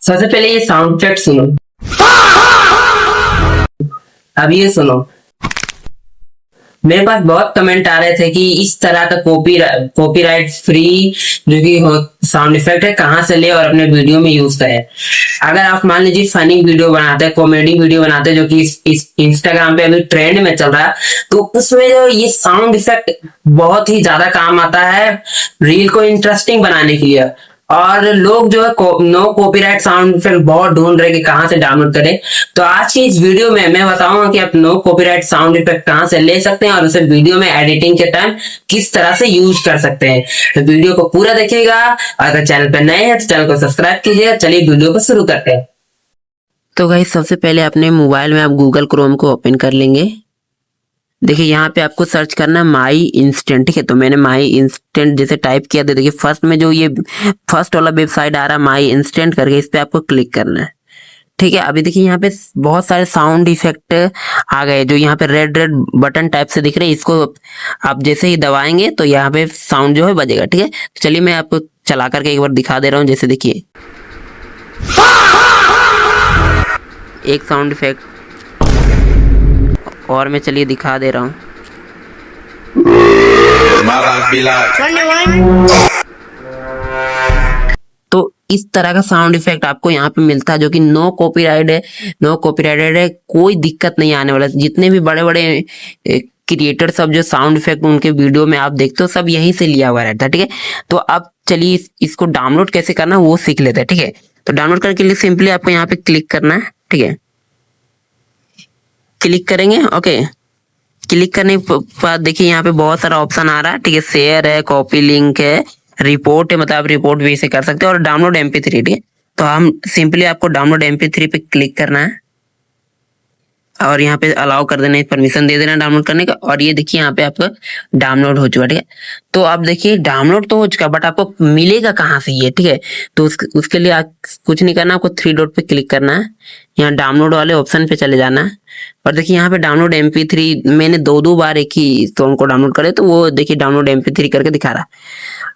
सबसे पहले ये साउंड इफेक्ट सुनो। अब ये सुनो। मेरे पास बहुत कमेंट आ रहे थे कि इस तरह का कॉपीराइट फ्री जो कि साउंड इफेक्ट है कहाँ से ले और अपने वीडियो में यूज करे। अगर आप मान लीजिए फनी वीडियो बनाते हैं, कॉमेडी वीडियो बनाते हैं जो कि इस इंस्टाग्राम पे अभी ट्रेंड में चल रहा है, तो उसमें जो ये साउंड इफेक्ट बहुत ही ज्यादा काम आता है रील को इंटरेस्टिंग बनाने के लिए। और लोग जो है नो कॉपीराइट साउंड इफेक्ट बहुत ढूंढ रहे कि कहाँ से डाउनलोड करें। तो आज की इस वीडियो में मैं बताऊंगा कि आप नो कॉपीराइट साउंड इफेक्ट कहाँ से ले सकते हैं और उसे वीडियो में एडिटिंग के टाइम किस तरह से यूज कर सकते हैं। तो वीडियो को पूरा देखिएगा। अगर चैनल पर नए हैं तो चैनल को सब्सक्राइब कीजिएगा। चलिए वीडियो को शुरू करते हैं। तो गाइस सबसे पहले अपने मोबाइल में आप गूगल क्रोम को ओपन कर लेंगे। देखिए यहाँ पे आपको सर्च करना है माई इंस्टेंट, ठीक है। तो मैंने माई इंस्टेंट जैसे टाइप किया तो देखिए फर्स्ट में जो ये फर्स्ट वाला वेबसाइट आ रहा है माई इंस्टेंट करके, इस पे आपको क्लिक करना है, ठीक है। अभी देखिए यहाँ पे बहुत सारे साउंड इफेक्ट आ गए जो यहाँ पे रेड रेड बटन टाइप से दिख रहे हैं। इसको आप जैसे ही दबाएंगे तो यहाँ पे साउंड जो है बजेगा, ठीक है। तो चलिए मैं आपको चला करके एक बार दिखा दे रहा हूँ। जैसे देखिए एक साउंड इफेक्ट और मैं चलिए दिखा दे रहा हूँ। तो इस तरह का साउंड इफेक्ट आपको यहाँ पे मिलता है जो कि नो कॉपीराइट है, नो कॉपीराइटेड है, कोई दिक्कत नहीं आने वाला। जितने भी बड़े बड़े क्रिएटर सब जो साउंड इफेक्ट उनके वीडियो में आप देखते हो सब यहीं से लिया हुआ रहता है, ठीक है। तो अब चलिए इसको डाउनलोड कैसे करना है वो सीख लेते हैं, ठीक है। तो डाउनलोड करने के लिए सिंपली आपको यहाँ पे क्लिक करना है, ठीक है। क्लिक करेंगे, ओके। क्लिक करने के बाद देखिए यहाँ पे बहुत सारा ऑप्शन आ रहा है, ठीक है। शेयर है, कॉपी लिंक है, रिपोर्ट है, मतलब आप रिपोर्ट भी इसे कर सकते हो, और डाउनलोड MP3, ठीक है। तो हम सिंपली आपको डाउनलोड MP3 पे क्लिक करना है और यहाँ पे अलाउ कर देना है, परमिशन दे देना डाउनलोड करने का। और ये देखिए यहाँ पे आपका डाउनलोड हो चुका है, ठीक है। तो आप देखिए डाउनलोड तो हो चुका, बट आपको मिलेगा कहाँ से ये, ठीक है। तो उसके लिए आप कुछ नहीं करना, आपको 3 डॉट पे क्लिक करना है, यहाँ डाउनलोड वाले ऑप्शन पे चले जाना है। और देखिए यहाँ पे डाउनलोड MP3 मैंने दो बार एक ही सॉन्ग को डाउनलोड करे तो वो देखिए डाउनलोड MP3 करके दिखा रहा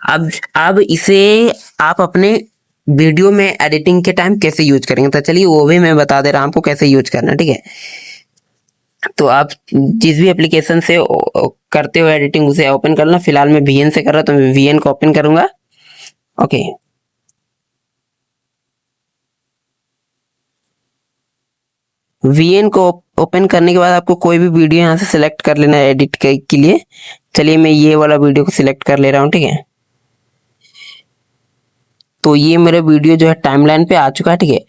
है। अब इसे आप अपने वीडियो में एडिटिंग के टाइम कैसे यूज करेंगे, तो चलिए वो भी मैं बता दे रहा हूँ आपको कैसे यूज करना है, ठीक है। तो आप जिस भी एप्लीकेशन से करते हो एडिटिंग उसे ओपन करना। फिलहाल मैं VN से कर रहा तो मैं VN को ओपन करूंगा, ओके। VN को ओपन करने के बाद आपको कोई भी वीडियो यहाँ से सिलेक्ट कर लेना है एडिट के लिए। चलिए मैं ये वाला वीडियो को सिलेक्ट कर ले रहा हूँ, ठीक है। तो ये मेरा वीडियो जो है टाइमलाइन पे आ चुका है, ठीक है।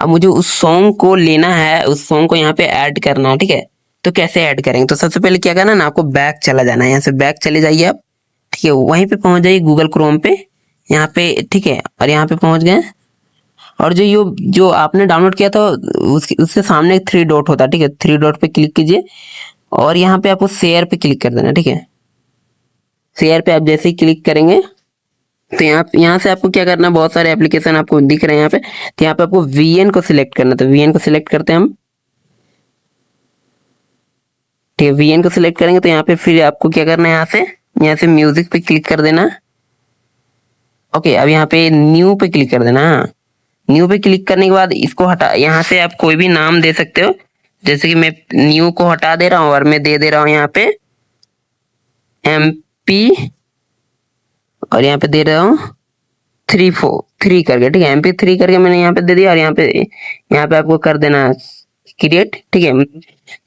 अब मुझे उस सॉन्ग को लेना है, उस सॉन्ग को यहाँ पे ऐड करना है, ठीक है। तो कैसे ऐड करेंगे, तो सबसे पहले क्या करना है ना, आपको बैक चला जाना है। यहाँ से बैक चले जाइए आप, ठीक है। वहीं पे पहुंच जाइए गूगल क्रोम पे, यहाँ पे, ठीक है। और यहाँ पे पहुंच गए और जो आपने डाउनलोड किया था उसके सामने 3 डॉट होता है, ठीक है। 3 डॉट पे क्लिक कीजिए और यहाँ पे आपको शेयर पे क्लिक कर देना, ठीक है। शेयर पे आप जैसे ही क्लिक करेंगे तो यहाँ से आपको क्या करना है, बहुत सारे एप्लीकेशन आपको दिख रहे हैं यहाँ पे। तो यहाँ पे आपको VN को सिलेक्ट करना है, तो VN को सिलेक्ट करते हैं हम, ठीक है। VN को सिलेक्ट करेंगे तो यहाँ पे फिर आपको क्या करना है, यहाँ से म्यूजिक पे क्लिक कर देना, ओके। अब यहाँ पे न्यू पे क्लिक कर देना। न्यू पे क्लिक करने के बाद इसको हटा, यहाँ से आप कोई भी नाम दे सकते हो, जैसे कि मैं न्यू को हटा दे रहा हूँ और मैं दे दे रहा हूँ यहाँ पे MP, और यहाँ पे दे रहा हूँ 3 करके, ठीक है। MP3 करके मैंने यहाँ पे दे दिया और यहाँ पे आपको कर देना क्रिएट, ठीक है,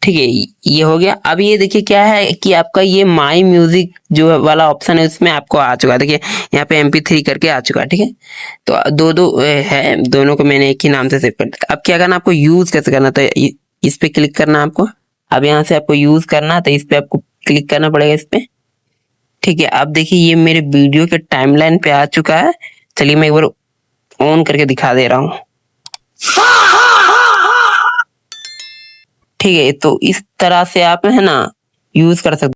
ठीक है। ये हो गया। अब ये देखिए क्या है कि आपका ये माई म्यूजिक जो वाला ऑप्शन है उसमें आपको आ चुका है, देखिए यहाँ पे MP3 करके आ चुका है, ठीक है। तो दो है, दोनों को मैंने एक ही नाम से सेव कर दिया। अब क्या करना, आपको यूज कैसे करना, तो इस पे क्लिक करना आपको। अब यहाँ से आपको यूज करना तो इस पे आपको क्लिक करना पड़ेगा, इस पे, ठीक है। अब देखिए ये मेरे वीडियो के टाइमलाइन पे आ चुका है। चलिए मैं एक बार ऑन करके दिखा दे रहा हूँ, ठीक है। तो इस तरह से आप है ना यूज कर सकते।